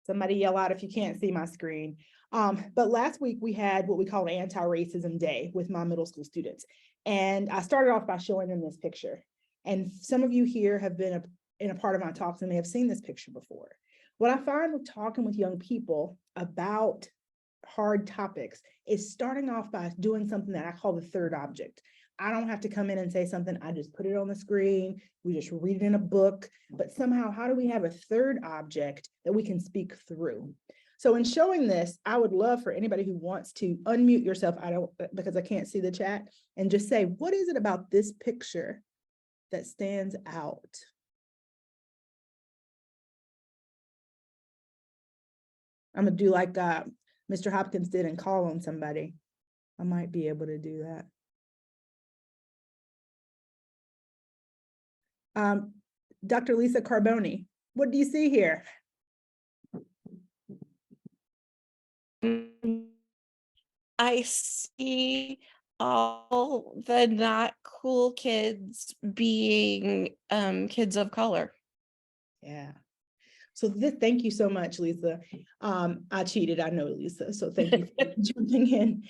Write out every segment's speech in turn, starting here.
Somebody yell out if you can't see my screen. But last week we had what we call an anti-racism day with my middle school students. And I started off by showing them this picture. And some of you here have been in a part of my talks and may have seen this picture before. What I find with talking with young people about hard topics is starting off by doing something that I call the third object. I don't have to come in and say something, I just put it on the screen, we just read it in a book, but somehow, how do we have a third object that we can speak through? So in showing this, I would love for anybody who wants to unmute yourself, because I can't see the chat, and just say, what is it about this picture that stands out? I'm gonna do like Mr. Hopkins did and call on somebody. I might be able to do that. Dr. Lisa Carboni, what do you see here? I see all the not cool kids being kids of color. Yeah. So thank you so much, Lisa. I cheated, I know, Lisa, so thank you for jumping in.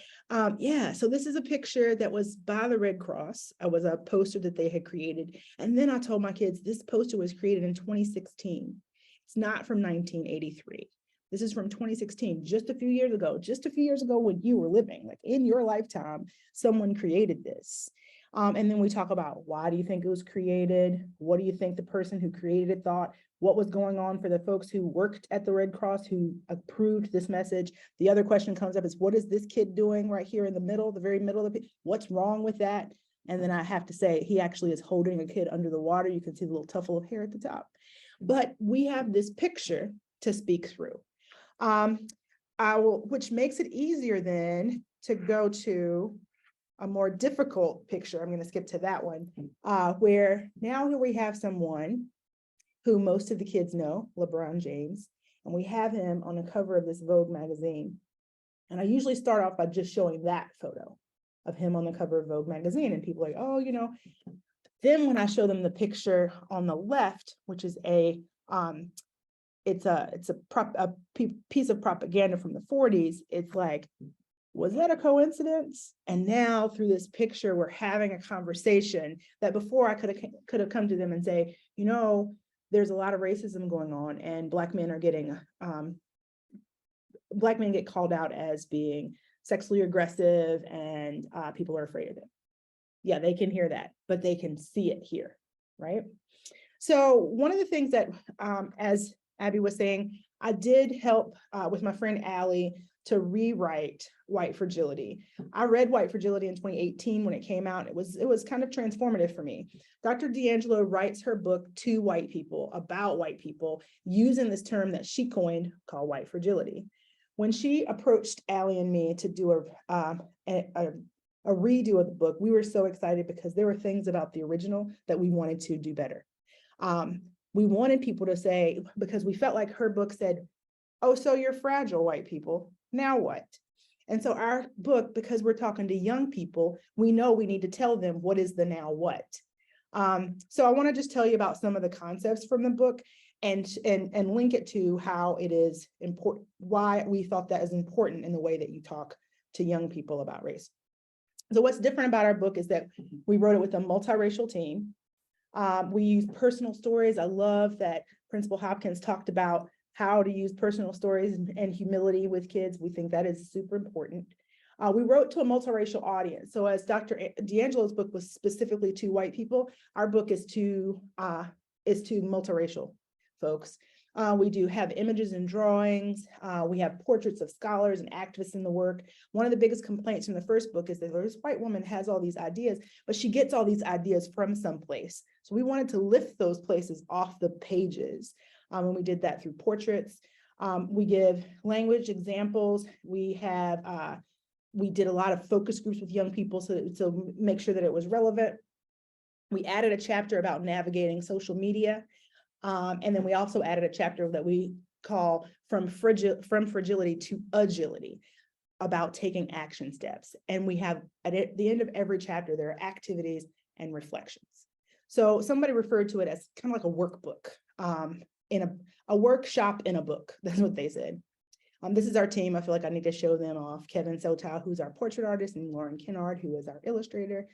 Yeah, so this is a picture that was by the Red Cross. It was a poster that they had created. And then I told my kids, this poster was created in 2016. It's not from 1983. This is from 2016, just a few years ago when you were living, like in your lifetime, someone created this. And then we talk about, why do you think it was created? What do you think the person who created it thought? What was going on for the folks who worked at the Red Cross who approved this message? The other question comes up is, what is this kid doing right here in the middle, the very middle of it? What's wrong with that? And then I have to say, he actually is holding a kid under the water. You can see the little tuffle of hair at the top. But we have this picture to speak through. Which makes it easier then to go to a more difficult picture. I'm going to skip to that one, where now here we have someone who most of the kids know, LeBron James, and we have him on the cover of this Vogue magazine. And I usually start off by just showing that photo of him on the cover of Vogue magazine, and people are like, oh, you know. Then when I show them the picture on the left, which is it's a piece of propaganda from the 40s, it's like, was that a coincidence? And now through this picture, we're having a conversation that before I could have come to them and say, you know, there's a lot of racism going on, and Black men are getting, Black men get called out as being sexually aggressive, and people are afraid of it. Yeah, they can hear that, but they can see it here, right? So one of the things that, as Abby was saying, I did help with my friend Allie to rewrite White Fragility. I read White Fragility in 2018 when it came out. It was kind of transformative for me. Dr. DiAngelo writes her book to white people, about white people, using this term that she coined called White Fragility. When she approached Allie and me to do a redo of the book, we were so excited because there were things about the original that we wanted to do better. We wanted people to say, because we felt like her book said, oh, so you're fragile, white people, now what? And so our book, because we're talking to young people, we know we need to tell them what is the now what. So I want to just tell you about some of the concepts from the book and link it to how it is important, why we thought that is important in the way that you talk to young people about race. So what's different about our book is that we wrote it with a multiracial team. We use personal stories. I love that Principal Hopkins talked about how to use personal stories and humility with kids. We think that is super important. We wrote to a multiracial audience. So as Dr. DiAngelo's book was specifically to white people, our book is to multiracial folks. We do have images and drawings. We have portraits of scholars and activists in the work. One of the biggest complaints from the first book is that this white woman has all these ideas, but she gets all these ideas from someplace. So we wanted to lift those places off the pages. And we did that through portraits. We give language examples. We did a lot of focus groups with young people to make sure that it was relevant. We added a chapter about navigating social media. And then we also added a chapter that we call from fragility to agility, about taking action steps. And we have at the end of every chapter, there are activities and reflections. So somebody referred to it as kind of like a workbook. in a workshop in a book. That's what they said. This is our team. I feel like I need to show them off. Kevin Sotow, who's our portrait artist, and Lauren Kennard, who is our illustrator.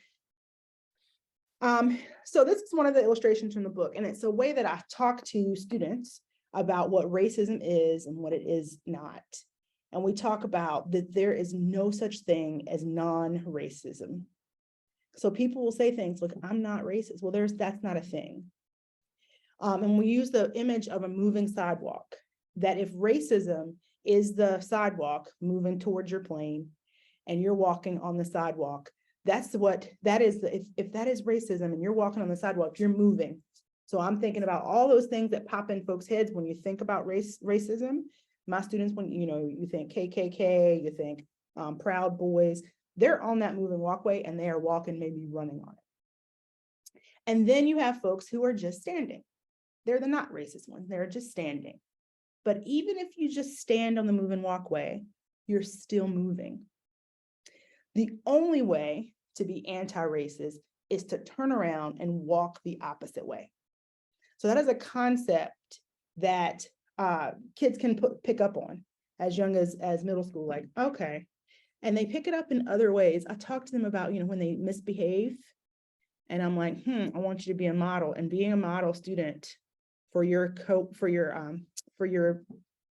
So this is one of the illustrations from the book, and it's a way that I talk to students about what racism is and what it is not. And we talk about that there is no such thing as non-racism. So people will say things like, I'm not racist. Well, that's not a thing. And we use the image of a moving sidewalk, that if racism is the sidewalk moving towards your plane and you're walking on the sidewalk, that's what that is. If that is racism and you're walking on the sidewalk, you're moving. So I'm thinking about all those things that pop in folks' heads when you think about racism. My students, when you think KKK, you think Proud Boys, they're on that moving walkway and they are walking, maybe running on it. And then you have folks who are just standing. They're the not racist ones. They're just standing. But even if you just stand on the moving walkway, you're still moving. The only way to be anti-racist is to turn around and walk the opposite way. So that is a concept that kids can pick up on as young as middle school, like, okay. And they pick it up in other ways. I talk to them about, when they misbehave, and I'm like, I want you to be a model, and being a model student for your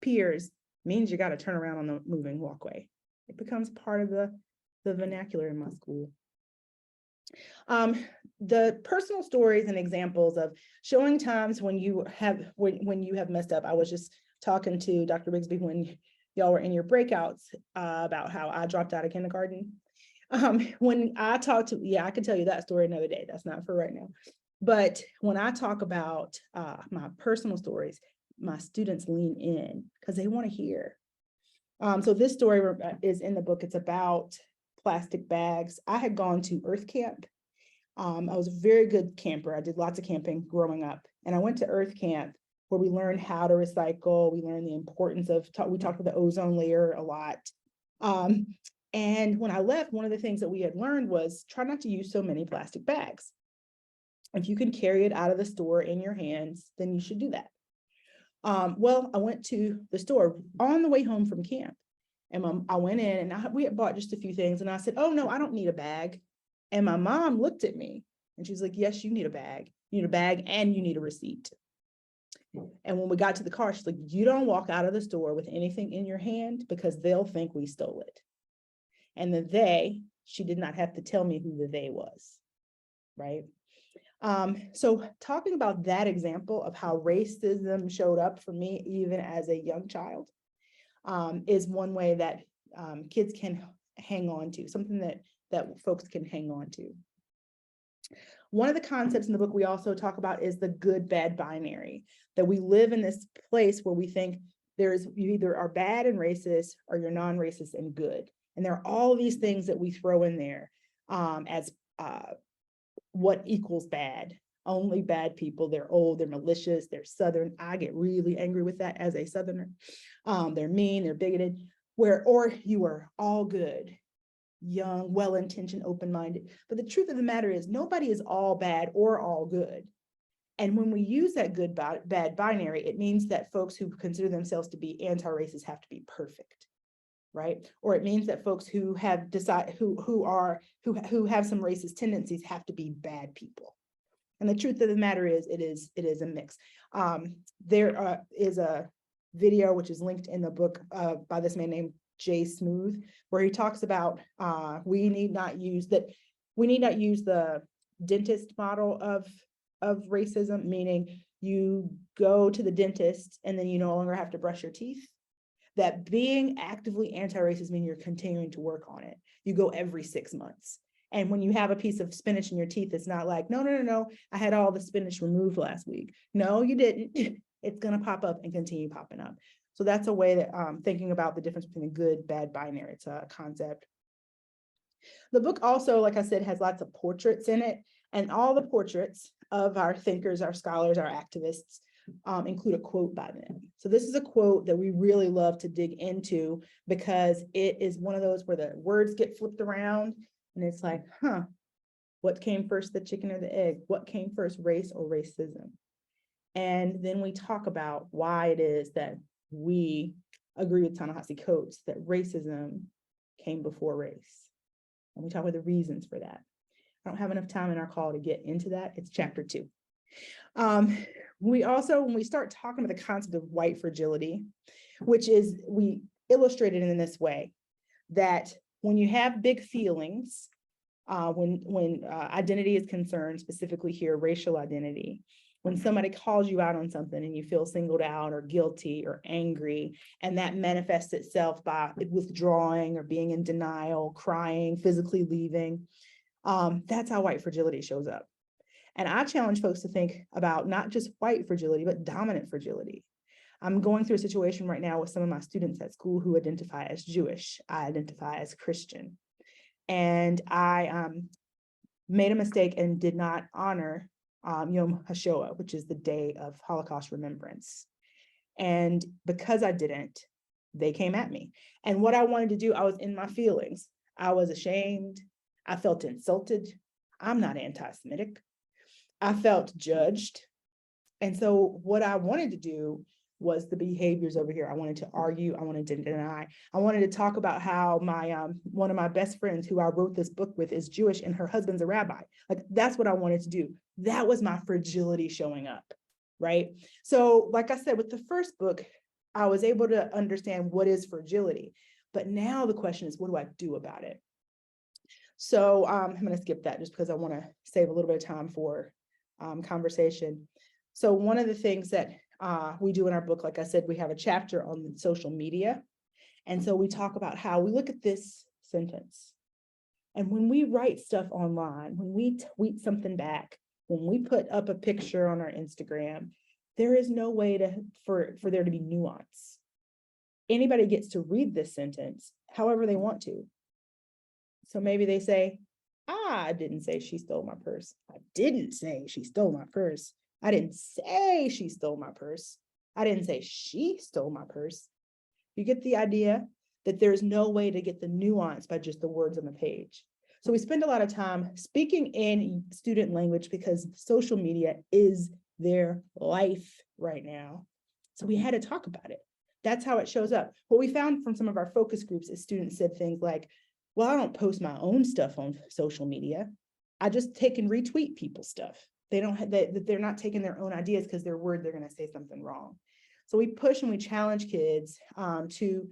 peers means you got to turn around on the moving walkway. It becomes part of the vernacular in my school. The personal stories and examples of showing times when you have messed up. I was just talking to Dr. Bigsby when y'all were in your breakouts about how I dropped out of kindergarten. When I talked to, I can tell you that story another day. That's not for right now. But when I talk about my personal stories, my students lean in because they want to hear. So this story is in the book. It's about plastic bags. I had gone to Earth Camp. I was a very good camper. I did lots of camping growing up. And I went to Earth Camp where we learned how to recycle. We learned the importance of, we talked about the ozone layer a lot. And when I left, one of the things that we had learned was try not to use so many plastic bags. If you can carry it out of the store in your hands, then you should do that. Well, I went to the store on the way home from camp. And I went in and we had bought just a few things. And I said, oh, no, I don't need a bag. And my mom looked at me and she's like, yes, you need a bag. You need a bag and you need a receipt. And when we got to the car, she's like, you don't walk out of the store with anything in your hand because they'll think we stole it. And the they, she did not have to tell me who the they was, right? So talking about that example of how racism showed up for me, even as a young child, is one way that kids can hang on to, something that folks can hang on to. One of the concepts in the book we also talk about is the good-bad binary, that we live in this place where we think you either are bad and racist or you're non-racist and good. And there are all these things that we throw in there as what equals bad. Only bad people, they're old, they're malicious, they're Southern. I get really angry with that as a Southerner. They're mean, they're bigoted, or you are all good, young, well-intentioned, open-minded. But the truth of the matter is nobody is all bad or all good. And when we use that good-bad binary, it means that folks who consider themselves to be anti-racist have to be perfect, right? Or it means that folks who have who have some racist tendencies have to be bad people. And the truth of the matter is, it is a mix. There is a video which is linked in the book by this man named Jay Smooth, where he talks about we need not use the dentist model of racism, meaning you go to the dentist and then you no longer have to brush your teeth. That being actively anti-racist means you're continuing to work on it. You go every 6 months. And when you have a piece of spinach in your teeth, it's not like, no, I had all the spinach removed last week. No, you didn't. It's going to pop up and continue popping up. So that's a way that thinking about the difference between a good, bad binary. It's a concept. The book also, like I said, has lots of portraits in it. And all the portraits of our thinkers, our scholars, our activists include a quote by them. So this is a quote that we really love to dig into because it is one of those where the words get flipped around. And it's like, what came first, the chicken or the egg? What came first, race or racism? And then we talk about why it is that we agree with Ta-Nehisi Coates that racism came before race. And we talk about the reasons for that. I don't have enough time in our call to get into that. It's chapter 2. We also, when we start talking about the concept of white fragility, which is, we illustrated it in this way, that when you have big feelings, when identity is concerned, specifically here, racial identity, when somebody calls you out on something and you feel singled out or guilty or angry, and that manifests itself by withdrawing or being in denial, crying, physically leaving, that's how white fragility shows up. And I challenge folks to think about not just white fragility, but dominant fragility. I'm going through a situation right now with some of my students at school who identify as Jewish. I identify as Christian. And I made a mistake and did not honor Yom HaShoah, which is the day of Holocaust remembrance. And because I didn't, they came at me. And what I wanted to do, I was in my feelings. I was ashamed. I felt insulted. I'm not anti-Semitic. I felt judged. And so what I wanted to do was the behaviors over here. I wanted to argue. I wanted to deny. I wanted to talk about how my one of my best friends who I wrote this book with is Jewish and her husband's a rabbi. Like, that's what I wanted to do. That was my fragility showing up, right? So like I said, with the first book, I was able to understand what is fragility. But now the question is, what do I do about it? So I'm going to skip that just because I want to save a little bit of time for conversation. So one of the things that we do in our book, like I said, we have a chapter on social media. And so we talk about how we look at this sentence. And when we write stuff online, when we tweet something back, when we put up a picture on our Instagram, there is no way for there to be nuance. Anybody gets to read this sentence however they want to. So maybe they say, I didn't say she stole my purse. I didn't say she stole my purse. I didn't say she stole my purse. I didn't say she stole my purse. You get the idea that there's no way to get the nuance by just the words on the page. So we spend a lot of time speaking in student language because social media is their life right now. So we had to talk about it. That's how it shows up. What we found from some of our focus groups is students said things like, well, I don't post my own stuff on social media. I just take and retweet people's stuff. They don't have that, they're not taking their own ideas because they're worried they're going to say something wrong. So we push and we challenge kids to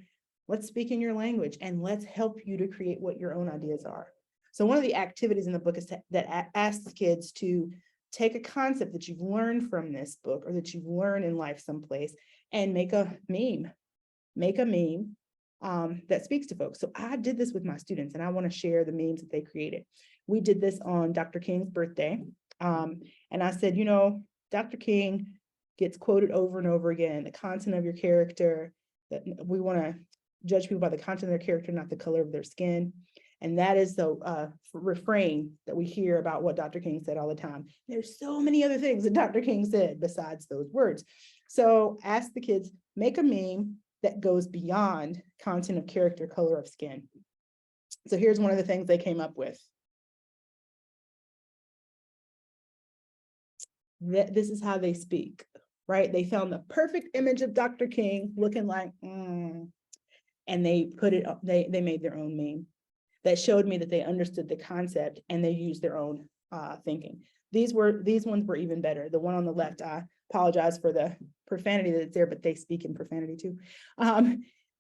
let's speak in your language and let's help you to create what your own ideas are. So one of the activities in the book is that asks kids to take a concept that you've learned from this book or that you've learned in life someplace and make a meme. Make a meme that speaks to folks. So I did this with my students and I want to share the memes that they created. We did this on Dr. King's birthday. And I said, you know, Dr. King gets quoted over and over again, the content of your character, that we want to judge people by the content of their character, not the color of their skin. And that is the refrain that we hear about what Dr. King said all the time. There's so many other things that Dr. King said besides those words. So ask the kids, make a meme that goes beyond content of character, color of skin. So here's one of the things they came up with. This is how they speak, right? They found the perfect image of Dr. King looking like, and they put it up, they made their own meme that showed me that they understood the concept and they used their own thinking. These ones were even better. The one on the left, I apologize for the profanity that's there, but they speak in profanity too.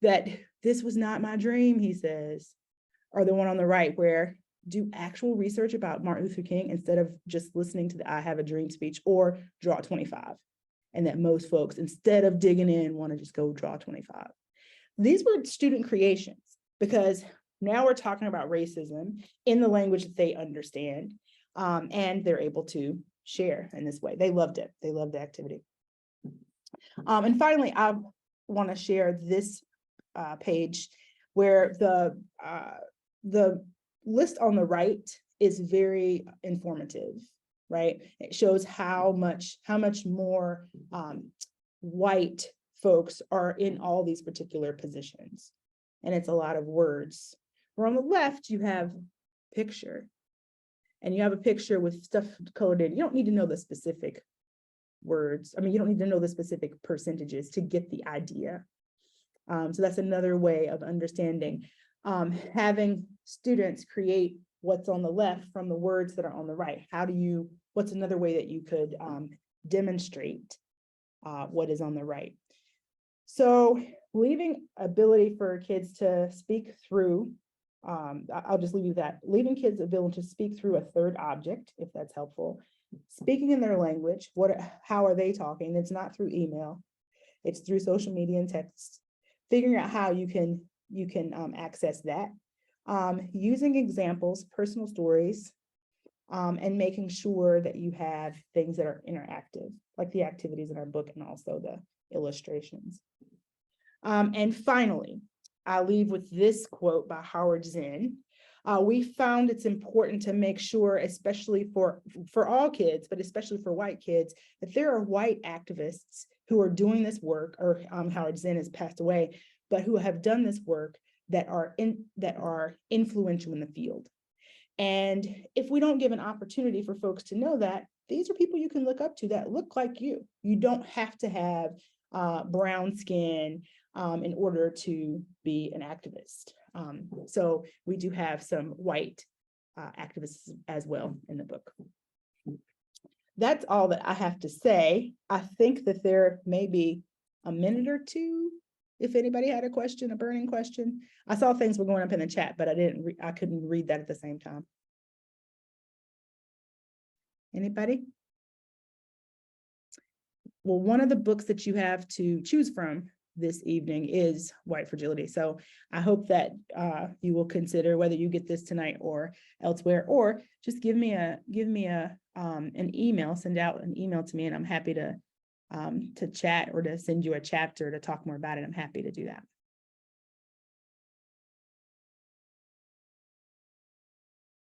That this was not my dream, he says. Or the one on the right where do actual research about Martin Luther King instead of just listening to the I Have a Dream speech or draw 25. And that most folks, instead of digging in, want to just go draw 25. These were student creations because now we're talking about racism in the language that they understand, and they're able to share in this way. They loved it. They loved the activity. And finally, I want to share this page where the list on the right is very informative, right? It shows how much more white folks are in all these particular positions. And it's a lot of words. Where on the left, you have picture. And you have a picture with stuff colored in. You don't need to know the specific words. I mean, you don't need to know the specific percentages to get the idea. So that's another way of understanding. Having students create what's on the left from the words that are on the right. What's another way that you could demonstrate what is on the right? So leaving ability for kids to speak through, I'll just leave you that, leaving kids ability to speak through a third object, if that's helpful. Speaking in their language, how are they talking? It's not through email, it's through social media and text. Figuring out how you can access that. Using examples, personal stories, and making sure that you have things that are interactive, like the activities in our book and also the illustrations. And finally, I'll leave with this quote by Howard Zinn. We found it's important to make sure, especially for all kids, but especially for white kids, that there are white activists who are doing this work, or Howard Zinn has passed away, but who have done this work that are influential in the field. And if we don't give an opportunity for folks to know that, these are people you can look up to that look like you. You don't have to have brown skin in order to be an activist. So we do have some white activists as well in the book. That's all that I have to say. I think that there may be a minute or two if anybody had a question, a burning question. I saw things were going up in the chat, but I couldn't read that at the same time. Anybody? Well, one of the books that you have to choose from this evening is White Fragility. So I hope that you will consider whether you get this tonight or elsewhere, or just give me an email, send out an email to me, and I'm happy to chat or to send you a chapter to talk more about it. I'm happy to do that.